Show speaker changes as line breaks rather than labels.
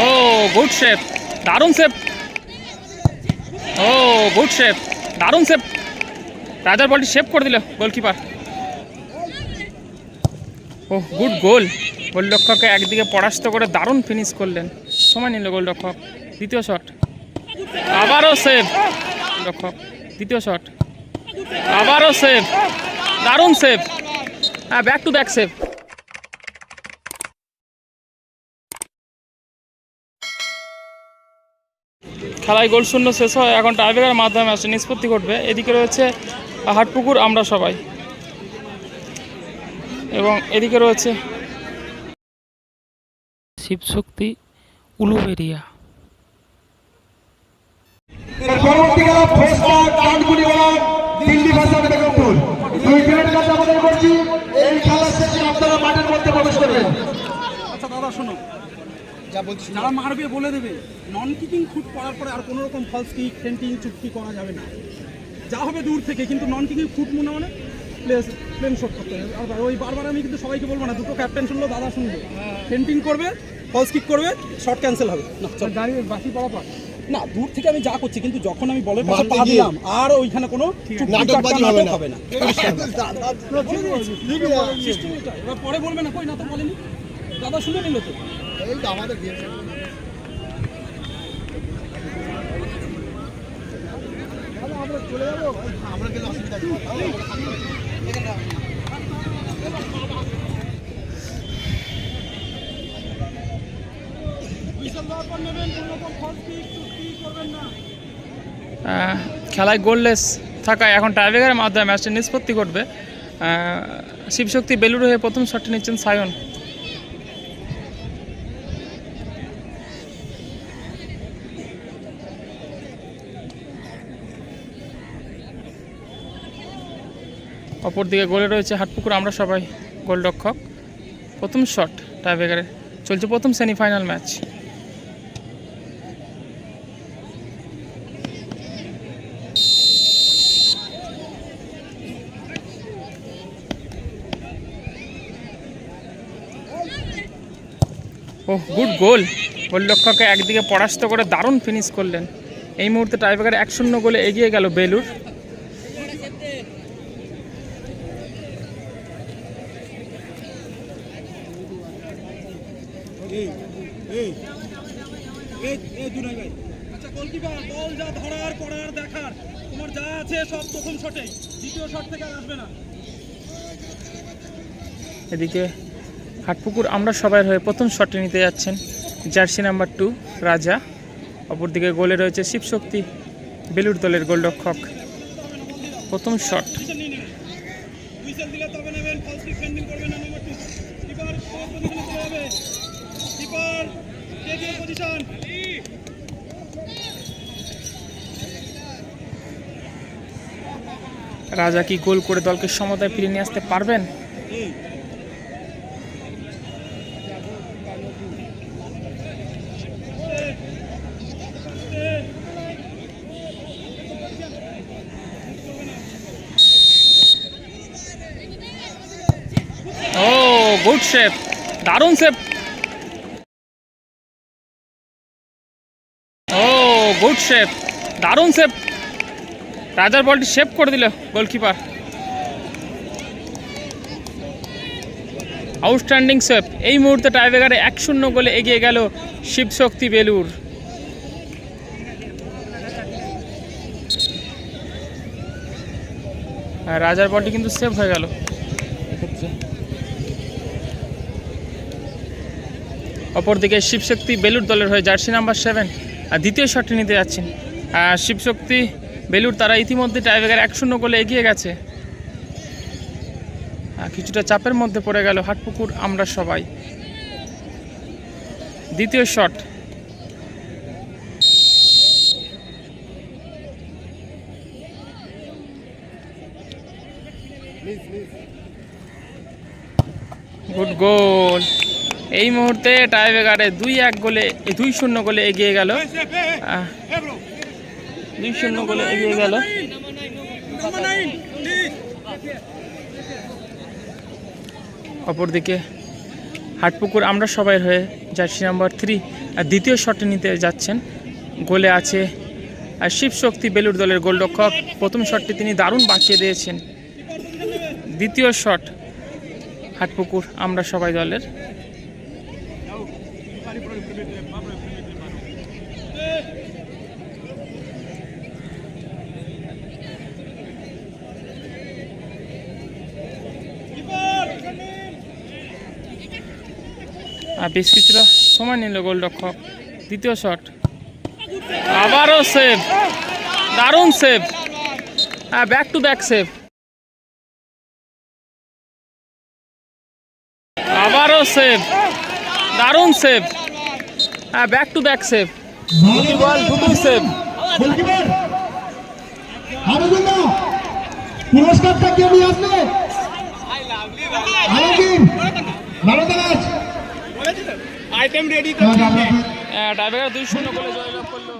ও good save, দারুণ save. ও good save, দারুণ save. রাজার বলটি সেভ করে দিল গোলকিপার। ও গুড গোল। গোলরক্ষককে একদিকে পরাস্ত করে দারুণ ফিনিশ করলেন, সময় নিল গোলরক্ষক। দ্বিতীয় শট, আবারও সেভ গোলরক্ষক। দ্বিতীয় শট, আবারও সেভ, দারুণ সেভ। হ্যাঁ, ব্যাক টু ব্যাক সেভ। খেলায় গোল শূন্য শেষ হয়। এখন টাইব্রেকারের মাধ্যমে ম্যাচটা নিষ্পত্তি ঘটবে। এদিকে রয়েছে হাটপুকুর আমরা সবাই, এবং এদিকে রয়েছে শিবশক্তি উলুবেরিয়া।
যারা মারবে বলে দেবে, নন কিকিং ফুট করার পরে আর কোনো রকম ফলস কিক, ফেন্টিং, চুক্তি করা যাবে না। যা হবে দূর থেকে, কিন্তু নন কিকিং ফুট মনে মানে প্লেন শট করতে হবে। আর ওই বারবার আমি কিন্তু সবাইকে বলবো না, দুটো ক্যাপ্টেন শুনলো, দাদা শুনবে, ফেন্টিং করবে, ফলস কিক করবে, শট ক্যান্সেল হবে না, দাঁড়িয়ে বাকি পড়া না। দূর থেকে আমি যা করছি, কিন্তু যখন আমি বলের পাশে পা দিলাম, আর ওইখানে কোনো নাটক হবে না। এবার পরে বলবে না, কই না তো বলেনি, দাদা শুনে নিল তো।
খেলায় গোললেস থাকায় এখন টাইব্রেকারের মাধ্যমে ম্যাচটা নিষ্পত্তি ঘটবে। শিবশক্তি বেলুড় হয়ে প্রথম শটটি নিচ্ছেন সায়ন। অপরদিকে গোলে রয়েছে হাটপুকুর আমরা সবাই গোলরক্ষক। প্রথম শট টাইব্রেকারে। চলছে প্রথম সেমিফাইনাল ম্যাচ। ও গুড গোল। গোলরক্ষককে একদিকে পরাস্ত করে দারুণ ফিনিশ করলেন। এই মুহূর্তে টাইব্রেকারে 1-0 গোলে এগিয়ে গেল বেলুড়। এদিকে হাটপুকুর আমরা সবাই হয়ে প্রথম শটটি নিতে যাচ্ছেন জার্সি নাম্বার 2 রাজা। অপরদিকে গোলে রয়েছে শিবশক্তি বেলুড় দলের গোলরক্ষক। প্রথম শট, রাজা কি গোল করে দলকে সমতায় ফিরিয়ে নিয়ে আসতে পারবেন? ও গুড সেভ, দারুণ সেভ। ও গুড সেভ, দারুণ সেভ। রাজার বলটি সেভ করে দিল গোলকিপার। Outstanding save. এই মুহূর্তে টাইব্রেকারে 1-0 গোলে এগিয়ে গেল শিবশক্তি বেলুড়। রাজার বলটি কিন্তু সেভ হয়ে গেল। অপরদিকে শিবশক্তি বেলুড় দলের হয়ে জার্সি নাম্বার 7 আর দ্বিতীয় শটটি নিতে যাচ্ছেন শিবশক্তি বেলুড়। তারা ইতিমধ্যে টাইব্রেকারে 1-0 গোলে এগিয়ে গেছে। কিছুটা চাপের মধ্যে পড়ে গেল হাটপুকুর আমরা সবাই। দ্বিতীয় শট, গুড গোল। এই মুহূর্তে টাইব্রেকারে 2-1 গোলে 2-0 গোলে এগিয়ে গেল 2-0 গোলে এগিয়ে গেল অপরদিকে হাটপুকুর আমরা সবাই হয়ে জার্সি নাম্বার 3 আর দ্বিতীয় শটে নিতে যাচ্ছেন। গোলে আছে আর শিবশক্তি বেলুড় দলের গোলরক্ষক। প্রথম শটটি তিনি দারুণ বাঁচিয়ে দিয়েছেন। দ্বিতীয় শট হাটপুকুর আমরা সবাই দলের। আর বেশ কিছুটা সময় নিল গোলরক্ষক। দ্বিতীয় শট, আবারও সেভ, দারুণ সেভ, হ্যাঁ ব্যাক টু ব্যাক সেভ, আবারও সেভ, দারুণ সেভ, হ্যাঁ ব্যাক টু ব্যাক সেভ, দুটি বল দুটোই সেভ।
পুরস্কারটা কে নিয়ে আসবে?
টাইব্রেকার 2-0 গোলে জয়লাভ করলো।